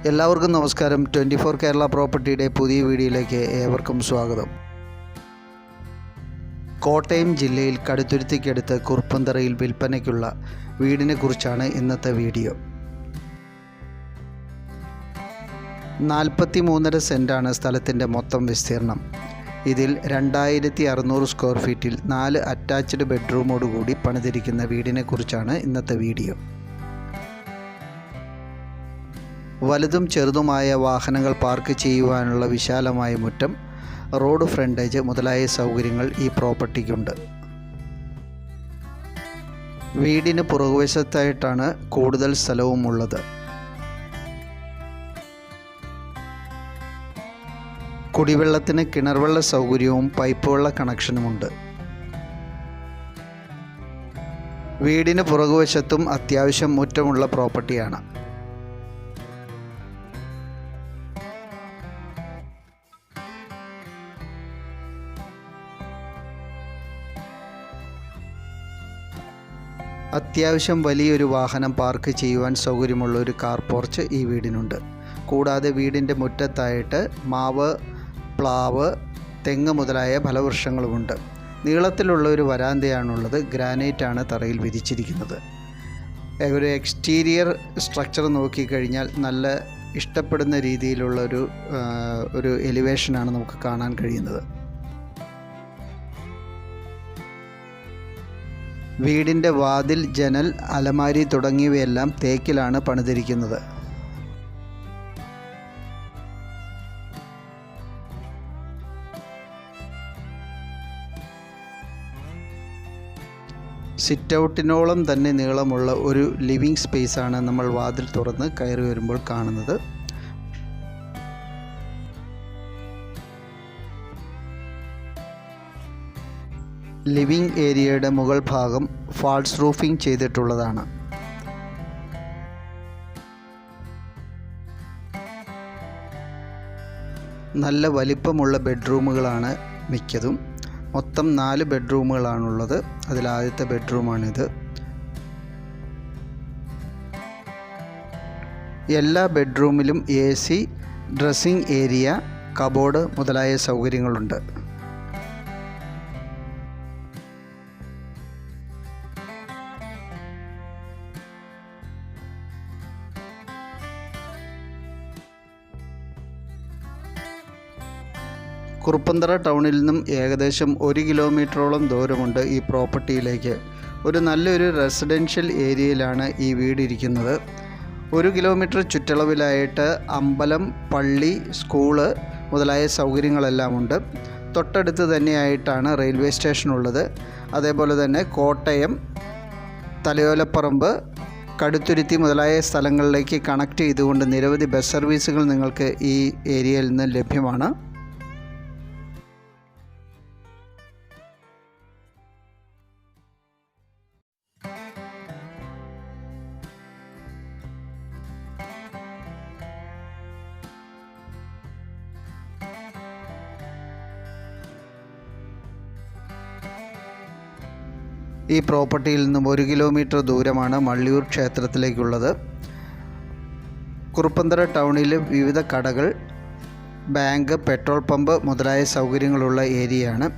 എല്ലാവർക്കും നമസ്കാരം. 24 കേരള പ്രോപ്പർട്ടിയുടെ പുതിയ വീഡിയോയിലേക്ക് ഏവർക്കും സ്വാഗതം. കോട്ടയം ജില്ലയിൽ കടുത്തുരുത്തിക്കടുത്ത് കുറുപ്പന്തറയിൽ വിൽപ്പനയ്ക്കുള്ള വീടിനെ കുറിച്ചാണ് ഇന്നത്തെ വീഡിയോ. 43.5 സെൻറ്റാണ് സ്ഥലത്തിൻ്റെ മൊത്തം വിസ്തീർണം. ഇതിൽ 2600 സ്ക്വയർ ഫീറ്റിൽ 4 അറ്റാച്ച്ഡ് ബെഡ്റൂമോടുകൂടി പണിതിരിക്കുന്ന വീടിനെ കുറിച്ചാണ് ഇന്നത്തെ വീഡിയോ. വലുതും ചെറുതുമായ വാഹനങ്ങൾ പാർക്ക് ചെയ്യുവാനുള്ള വിശാലമായ മുറ്റം, റോഡ് ഫ്രണ്ടേജ് മുതലായ സൗകര്യങ്ങൾ ഈ പ്രോപ്പർട്ടിക്കുണ്ട്. വീടിന് പുറകുവശത്തായിട്ടാണ് കൂടുതൽ സ്ഥലവും ഉള്ളത്. കുടിവെള്ളത്തിന് കിണർവെള്ള സൗകര്യവും പൈപ്പ് വെള്ള കണക്ഷനുമുണ്ട്. വീടിന് പുറകുവശത്തും അത്യാവശ്യം മുറ്റമുള്ള പ്രോപ്പർട്ടിയാണ്. അത്യാവശ്യം വലിയൊരു വാഹനം പാർക്ക് ചെയ്യുവാൻ സൗകര്യമുള്ള ഒരു കാർ പോർച്ച് ഈ വീടിനുണ്ട്. കൂടാതെ വീടിൻ്റെ മുറ്റത്തായിട്ട് മാവ്, പ്ലാവ്, തെങ്ങ് മുതലായ ഫലവൃക്ഷങ്ങളുമുണ്ട്. നീളത്തിലുള്ള ഒരു വരാന്തയാണുള്ളത്. ഗ്രാനൈറ്റാണ് തറയിൽ വിരിച്ചിരിക്കുന്നത്. ഒരു എക്സ്റ്റീരിയർ സ്ട്രക്ചർ നോക്കിക്കഴിഞ്ഞാൽ നല്ല ഇഷ്ടപ്പെടുന്ന രീതിയിലുള്ള ഒരു എലിവേഷനാണ് നമുക്ക് കാണാൻ കഴിയുന്നത്. വീടിൻ്റെ വാതിൽ, ജനൽ, അലമാരി തുടങ്ങിയവയെല്ലാം തേക്കിലാണ് പണിതിരിക്കുന്നത്. സിറ്റൗട്ടിനോളം തന്നെ നീളമുള്ള ഒരു ലിവിംഗ് സ്പേസാണ് നമ്മൾ വാതിൽ തുറന്ന് കയറി വരുമ്പോൾ കാണുന്നത്. ലിവിംഗ് ഏരിയയുടെ മുകൾ ഭാഗം ഫാൾസ് റൂഫിംഗ് ചെയ്തിട്ടുള്ളതാണ്. നല്ല വലിപ്പമുള്ള ബെഡ്റൂമുകളാണ് മിക്കതും. മൊത്തം 4 ബെഡ്റൂമുകളാണുള്ളത്. അതിലാദ്യത്തെ ബെഡ്റൂമാണിത്. എല്ലാ ബെഡ്റൂമിലും AC, ഡ്രസ്സിംഗ് ഏരിയ, കബോർഡ് മുതലായ സൗകര്യങ്ങളുണ്ട്. കുറുപ്പന്തറ ടൗണിൽ നിന്നും ഏകദേശം 1 കിലോമീറ്ററോളം ദൂരമുണ്ട് ഈ പ്രോപ്പർട്ടിയിലേക്ക്. ഒരു നല്ലൊരു റെസിഡൻഷ്യൽ ഏരിയയിലാണ് ഈ വീട് ഇരിക്കുന്നത്. 1 കിലോമീറ്റർ ചുറ്റളവിലായിട്ട് അമ്പലം, പള്ളി, സ്കൂള് മുതലായ സൗകര്യങ്ങളെല്ലാം ഉണ്ട്. തൊട്ടടുത്ത് തന്നെയായിട്ടാണ് റെയിൽവേ സ്റ്റേഷൻ ഉള്ളത്. അതേപോലെ തന്നെ കോട്ടയം, തലയോലപ്പറമ്പ്, കടുത്തുരുത്തി മുതലായ സ്ഥലങ്ങളിലേക്ക് കണക്ട് ചെയ്തുകൊണ്ട് നിരവധി ബസ് സർവീസുകൾ നിങ്ങൾക്ക് ഈ ഏരിയയിൽ നിന്ന് ലഭ്യമാണ്. ഈ പ്രോപ്പർട്ടിയിൽ നിന്നും 1 കിലോമീറ്റർ ദൂരമാണ് മള്ളിയൂർ ക്ഷേത്രത്തിലേക്കുള്ളത്. കുറുപ്പന്തറ ടൗണിൽ വിവിധ കടകൾ, ബാങ്ക്, പെട്രോൾ പമ്പ് മുതലായ സൗകര്യങ്ങളുള്ള ഏരിയയാണ്.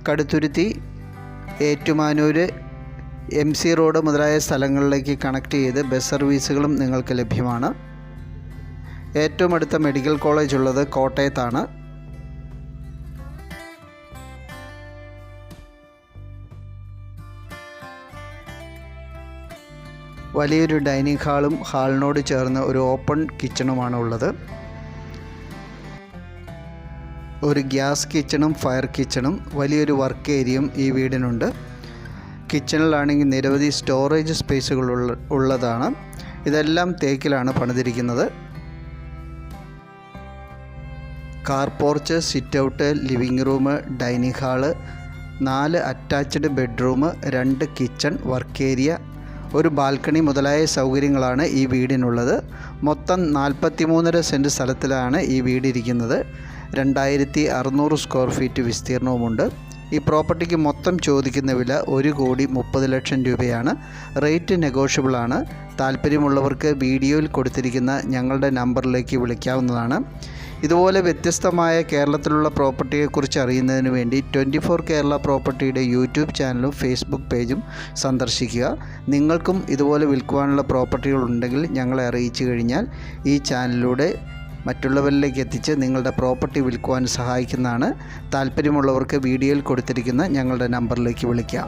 കടുത്തുരുത്തി, ഏറ്റുമാനൂർ, MC റോഡ് മുതലായ സ്ഥലങ്ങളിലേക്ക് കണക്ട് ചെയ്ത് ബസ് സർവീസുകളും നിങ്ങൾക്ക് ലഭ്യമാണ്. ഏറ്റവും അടുത്ത മെഡിക്കൽ കോളേജ് ഉള്ളത് കോട്ടയത്താണ്. വലിയൊരു ഡൈനിങ് ഹാളും ഹാളിനോട് ചേർന്ന് ഒരു ഓപ്പൺ കിച്ചണുമാണ് ഉള്ളത്. ഒരു ഗ്യാസ് കിച്ചണും ഫയർ കിച്ചണും വലിയൊരു വർക്ക് ഏരിയയും ഈ വീടിനുണ്ട്. കിച്ചണിലാണെങ്കിൽ നിരവധി സ്റ്റോറേജ് സ്പേസുകൾ ഉള്ളതാണ്. ഇതെല്ലാം തേക്കിലാണ് പണിതിരിക്കുന്നത്. Car porch, sit out, living room, dining hall, 4 attached bedroom, 2 kitchen, work area, ഒരു ബാൽക്കണി മുതലായ സൗകര്യങ്ങളാണ് ഈ വീടിനുള്ളത്. മൊത്തം 43.5 സെൻറ്റ് സ്ഥലത്തിലാണ് ഈ വീടിരിക്കുന്നത്. 2600 സ്ക്വയർ ഫീറ്റ് വിസ്തീർണവുമുണ്ട്. ഈ പ്രോപ്പർട്ടിക്ക് മൊത്തം ചോദിക്കുന്ന വില 1,30,00,000 രൂപയാണ്. റേറ്റ് നെഗോഷ്യബിളാണ്. താല്പര്യമുള്ളവർക്ക് വീഡിയോയിൽ കൊടുത്തിരിക്കുന്ന ഞങ്ങളുടെ നമ്പറിലേക്ക് വിളിക്കാവുന്നതാണ്. ഇതുപോലെ വ്യത്യസ്തമായ കേരളത്തിലുള്ള പ്രോപ്പർട്ടിയെക്കുറിച്ച് അറിയുന്നതിന് വേണ്ടി 24 കേരള പ്രോപ്പർട്ടിയുടെ യൂട്യൂബ് ചാനലും ഫേസ്ബുക്ക് പേജും സന്ദർശിക്കുക. നിങ്ങൾക്കും ഇതുപോലെ വിൽക്കുവാനുള്ള പ്രോപ്പർട്ടികളുണ്ടെങ്കിൽ ഞങ്ങളെ അറിയിച്ചു കഴിഞ്ഞാൽ ഈ ചാനലിലൂടെ മറ്റുള്ളവരിലേക്ക് എത്തിച്ച് നിങ്ങളുടെ പ്രോപ്പർട്ടി വിൽക്കുവാൻ സഹായിക്കുന്നതാണ്. താല്പര്യമുള്ളവർക്ക് വീഡിയോയിൽ കൊടുത്തിരിക്കുന്ന ഞങ്ങളുടെ നമ്പറിലേക്ക് വിളിക്കാം.